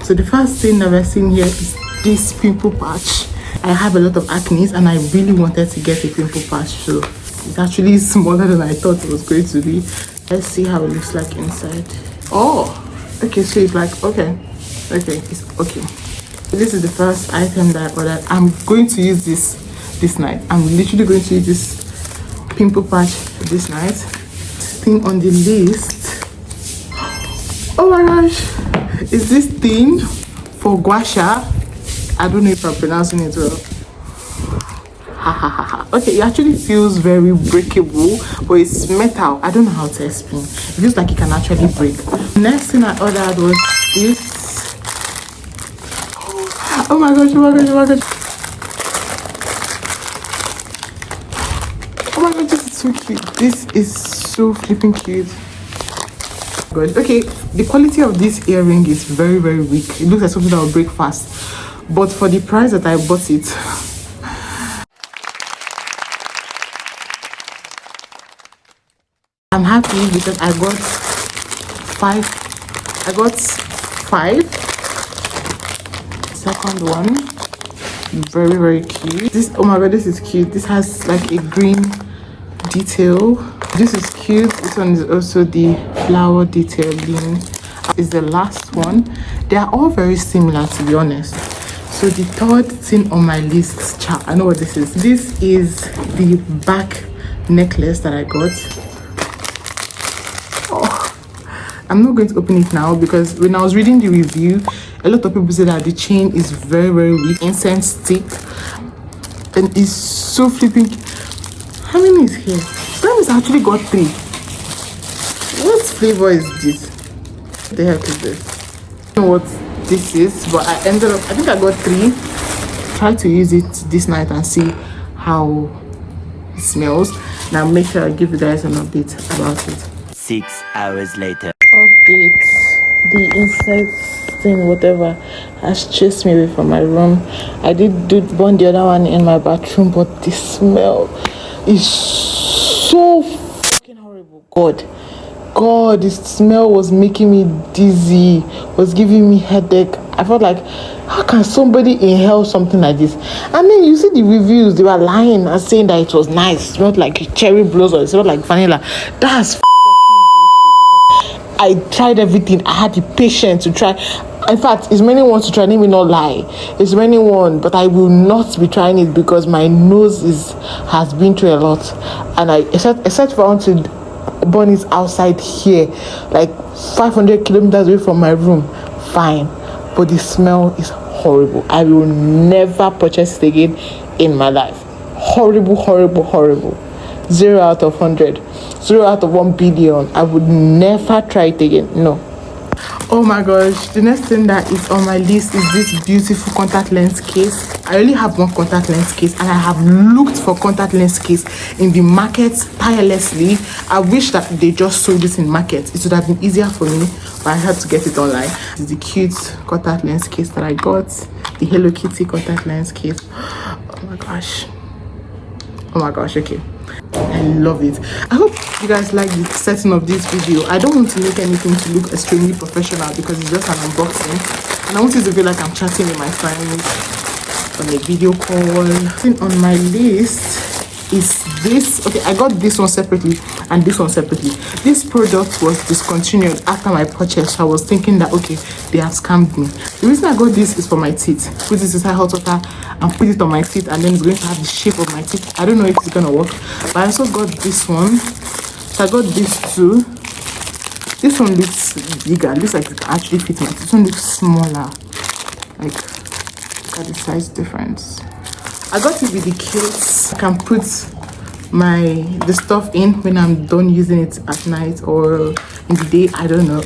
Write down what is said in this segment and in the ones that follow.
So the first thing that we're seeing here is this pimple patch. I have a lot of acne and I really wanted to get a pimple patch, so it's actually smaller than I thought it was going to be. Let's see how it looks like inside. Oh, okay, so it's like, okay, it's okay. So this is the first item that I ordered. I'm going to use this night. I'm literally going to use this pimple patch this night. Thing on the list. Oh my gosh, is this thing for gua sha? I don't know if I'm pronouncing it well. Okay, it actually feels very breakable, but it's metal. I don't know how to explain. It feels like it can actually break. Next thing I ordered was this. Oh my gosh, oh my gosh, oh my gosh. Oh my gosh, this is so cute. This is so flipping cute. Good. Okay, the quality of this earring is very, very weak. It looks like something that will break fast. But for the price that I bought it, I'm happy because I got five. Second one, very, very cute. This, oh my god, this is cute. This has like a green detail. This is cute. This one is also the flower detailing. Is the last one. They are all very similar, to be honest. So the third thing on my list, I know what this is. This is the back necklace that I got. Oh, I'm not going to open it now because when I was reading the review, a lot of people say that the chain is very, very weak. Incense stick, and it's so flipping. How many is here? That actually got 3. What flavor is this? What the heck is this? I don't know what this is, but I ended up, I think I got 3. Try to use it this night and see how it smells. Now make sure I give you guys an update about it. 6 hours later. Update. The insect thing, whatever, has chased me away from my room. I did burn the other one in my bathroom, but the smell is so fucking horrible. God, the smell was making me dizzy, was giving me headache. I felt like, how can somebody inhale something like this? And then you see the reviews, they were lying and saying that it was nice, it smelled like cherry blossom, it smelled like vanilla. That's fucking bullshit. I tried everything. I had the patience to try. In fact, it's many ones to try. Let me not lie. It's many one, but I will not be trying it because my nose has been through a lot, and except if I want to burn it outside here, like 500 kilometers away from my room, fine. But the smell is horrible. I will never purchase it again in my life. Horrible, horrible, horrible. 0 out of 100. 0 out of 1 billion. I would never try it again. No. Oh my gosh, the next thing that is on my list is this beautiful contact lens case. I only have one contact lens case and I have looked for contact lens case in the market tirelessly. I wish that they just sold it in market. It would have been easier for me, but I had to get it online. It's the cute contact lens case that I got. The Hello Kitty contact lens case. Oh my gosh, okay. I love it. I hope you guys like the setting of this video. I don't want to make anything to look extremely professional because it's just an unboxing, and I want it to feel like I'm chatting with my friends on a video call. Thing on my list is this. Okay, I got this one separately and this one separately. This product was discontinued after my purchase, so I was thinking that okay, they have scammed me. The reason I got this is for my teeth. Put this inside hot water and put it on my teeth, and then it's going to have the shape of my teeth. I don't know if it's gonna work, but I also got this one. So I got this too. This one looks bigger. It looks like it can actually fit my teeth. This one looks smaller. Like, look at the size difference. I got it with the case. I can put the stuff in when I'm done using it at night or in the day. I don't know.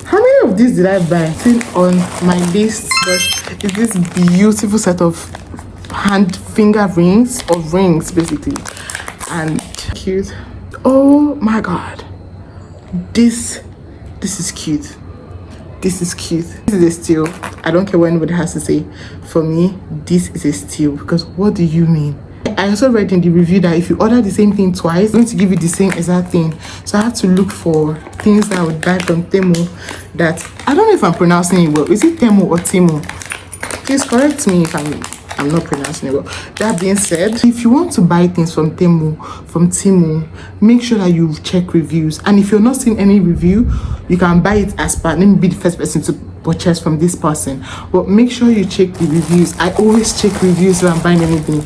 How many of these did I buy? Thing on my list is this beautiful set of finger rings, or rings basically, and cute. Oh my god, this is cute. This is cute. This is a steal. I don't care what anybody has to say. For me, this is a steal. Because what do you mean? I also read in the review that if you order the same thing twice, it's going to give you the same exact thing. So I have to look for things that I would buy from Temu that I don't know if I'm pronouncing it well. Is it Temu or Temu? Please correct me if I'm not pronouncing it well. That being said, if you want to buy things from Temu, make sure that you check reviews. And if you're not seeing any review, you can buy it as per, let me be the first person to purchase from this person. But make sure you check the reviews. I always check reviews when I'm buying anything.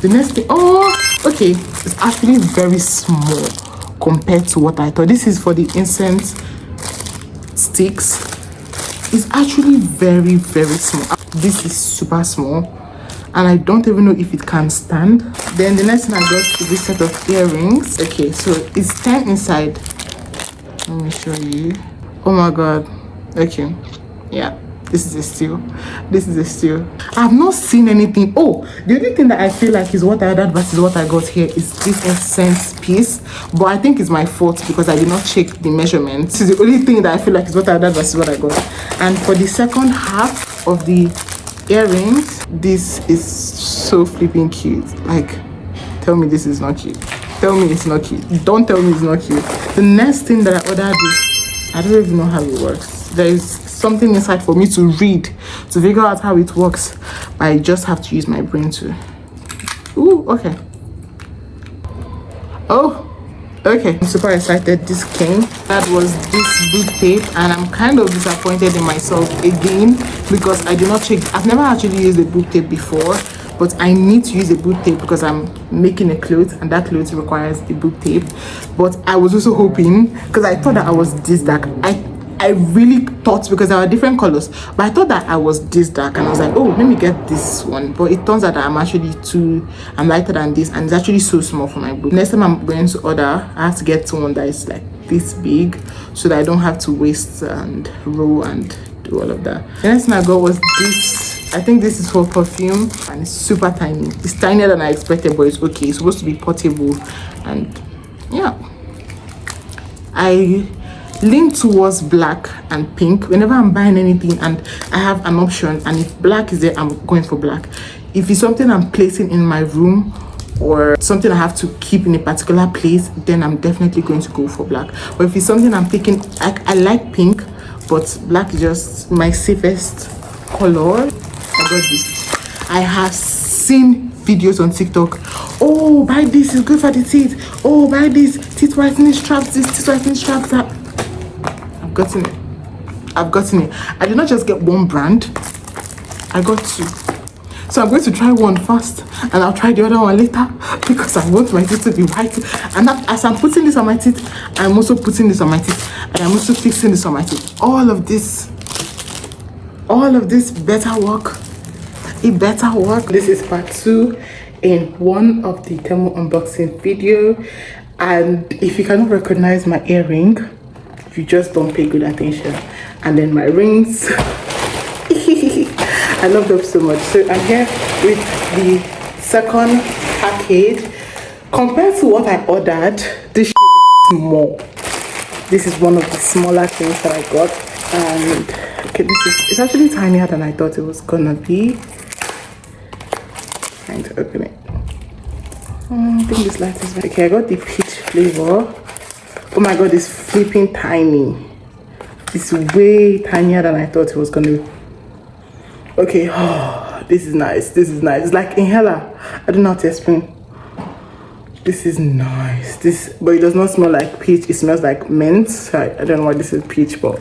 The next thing, okay, it's actually very small compared to what I thought. This is for the incense sticks. It's actually very, very small. This is super small, and I don't even know if it can stand. Then the next thing I got is this set of earrings. Okay, so it's 10 inside. Let me show you. Oh my god. Okay, yeah, this is a steal. This is a steal. I've not seen anything. Oh, the only thing that I feel like is what I ordered versus what I got here is this incense piece, but I think it's my fault because I did not check the measurements. This is the only thing that I feel like is what I ordered versus what I got. And for the second half of the earrings, this is so flipping cute. Like, tell me this is not cute. Tell me it's not cute. Don't tell me it's not cute. The next thing that I ordered is, I don't even know how it works. There is something inside for me to read to figure out how it works, but I just have to use my brain to. Ooh, okay. Oh, okay. I'm super excited this came. That was this boot tape, and I'm kind of disappointed in myself again because I did not check. I've never actually used a boot tape before, but I need to use a boot tape because I'm making a clothes, and that clothes requires a boot tape. But I was also hoping, because I thought that I was this dark. I really thought, because there are different colors, but I thought that I was this dark, and I was like, oh, let me get this one. But it turns out that I'm lighter than this, and it's actually so small for my boot. Next time I'm going to order, I have to get one that is like this big, so that I don't have to waste and roll and do all of that. The next thing I got was this. I think this is for perfume, and it's super tiny. It's tinier than I expected, but it's okay. It's supposed to be portable, and yeah, I lean towards black and pink whenever I'm buying anything and I have an option, and if black is there, I'm going for black. If it's something I'm placing in my room or something I have to keep in a particular place, then I'm definitely going to go for black. But if it's something I'm picking, I like pink, but black is just my safest color. I got this. I have seen videos on TikTok. Oh, buy this, it's good for the teeth. Oh, buy this, teeth whitening straps, this teeth whitening straps, that. I've gotten it. I did not just get one brand, I got two. So I'm going to try one first, and I'll try the other one later, because I want my teeth to be white. And as I'm putting this on my teeth, I'm also putting this on my teeth, and I'm also fixing this on my teeth. All of this better work. It better work. This is part 2 in one of the Temu unboxing video, and if you cannot recognize my earring, you just don't pay good attention. And then my rings. I love them so much. So I'm here with the second package. Compared to what I ordered, this is small. This is one of the smaller things that I got. And okay, it's actually tinier than I thought it was gonna be. Trying to open it. I think this light is okay. I got the peach flavor. Oh my god, it's flipping tiny. It's way tinier than I thought it was gonna be. Okay, oh, this is nice. This is nice. It's like inhaler. I don't know how to explain. This is nice. But it does not smell like peach. It smells like mint. I don't know why this is peach, but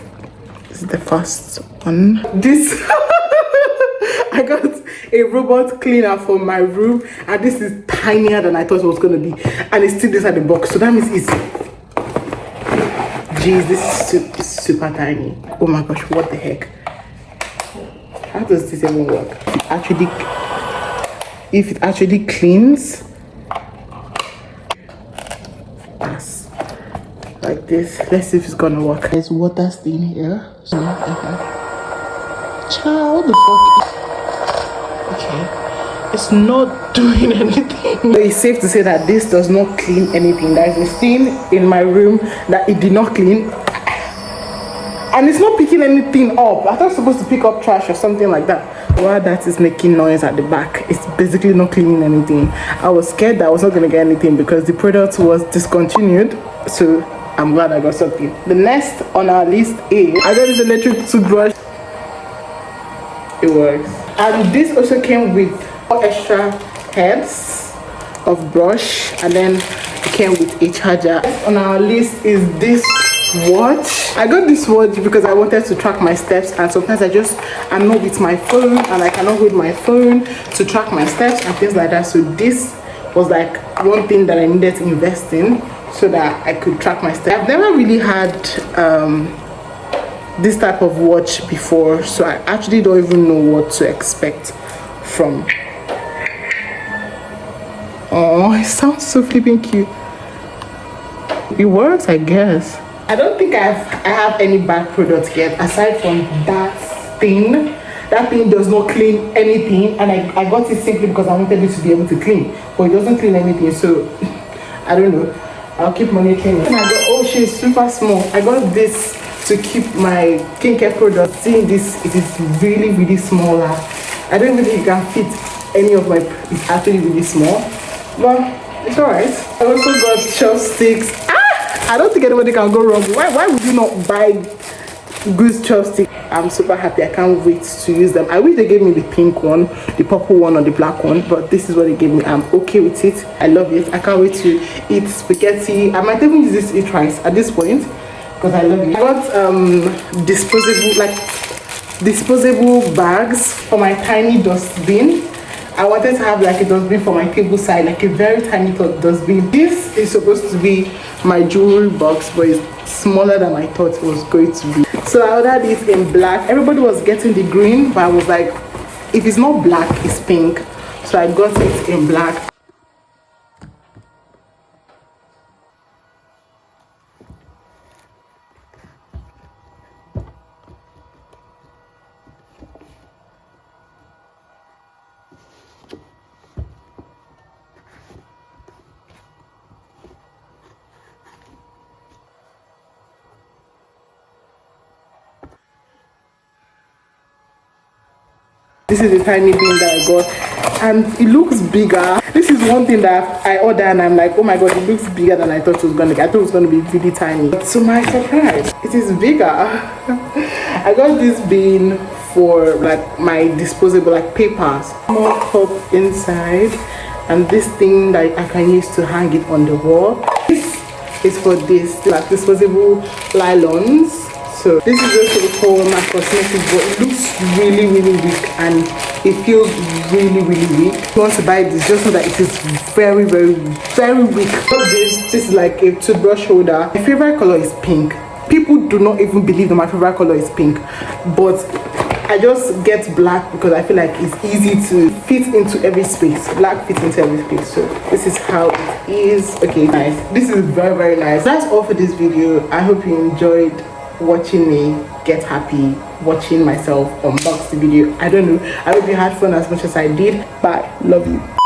this is the first one. This I got a robot cleaner for my room, and this is tinier than I thought it was gonna be, and it's still inside the box. So that means it's. Jeez, this is super tiny. Oh my gosh, what the heck? How does this even work? If it actually cleans, yes, like this. Let's see if it's gonna work. There's water stain here. So, Child, what the fuck? Okay, it's not doing anything. It's safe to say that this does not clean anything. There is a stain in my room that it did not clean, and it's not picking anything up. I thought it was supposed to pick up trash or something like that. While that is making noise at the back, it's basically not cleaning anything. I was scared that I was not going to get anything because the product was discontinued, so I'm glad I got something. The next on our list is I got this electric toothbrush. It works. And this also came with 4 extra heads of brush, and then it came with a charger. On our list is this watch. I got this watch because I wanted to track my steps, and sometimes I'm not with my phone and I cannot hold my phone to track my steps and things like that. So this was like one thing that I needed to invest in so that I could track my steps. I've never really had this type of watch before, so I actually don't even know what to expect from. Oh, it sounds so flipping cute. It works, I guess. I don't think I have any bad products yet aside from that thing. That thing does not clean anything, and I got it simply because I wanted it to be able to clean, but it doesn't clean anything, so I don't know. I'll keep monitoring it. And I got, oh, she's super small. I got this to keep my skincare products. Seeing this, it is really, really small. I don't even think it can fit any of my, it's actually really small, but it's alright. I also got chopsticks. I don't think anybody can go wrong. Why would you not buy good chopsticks? I'm super happy. I can't wait to use them. I wish they gave me the pink one, the purple one, or the black one, but this is what they gave me. I'm okay with it. I love it. I can't wait to eat spaghetti. I might even use this to eat rice at this point because I love it. I got disposable bags for my tiny dustbin. I wanted to have like a dustbin for my table side, like a very tiny dustbin. This is supposed to be my jewelry box, but it's smaller than I thought it was going to be. So I ordered this in black. Everybody was getting the green, but I was like, if it's not black, it's pink. So I got it in black. This is the tiny bin that I got, and it looks bigger. This is one thing that I ordered, and I'm like, oh my god, it looks bigger than I thought it was gonna be. I thought it was gonna be really tiny. But to my surprise, it is bigger. I got this bin for like my disposable like papers. More cup inside, and this thing that I can use to hang it on the wall. This is for this like disposable nylons. So this is also for my cosmetics, but it looks really, really weak and it feels really, really weak. If you want to buy this, just know that it is very, very, very weak. This is like a toothbrush holder. My favorite color is pink. People do not even believe that my favorite color is pink, but I just get black because I feel like it's easy to fit into every space. Black fits into every space. So this is how it is. Okay, nice. This is very, very nice. That's all for this video. I hope you enjoyed watching me get happy, watching myself unbox the video. I don't know. I hope you had fun as much as I did. Bye. Love you.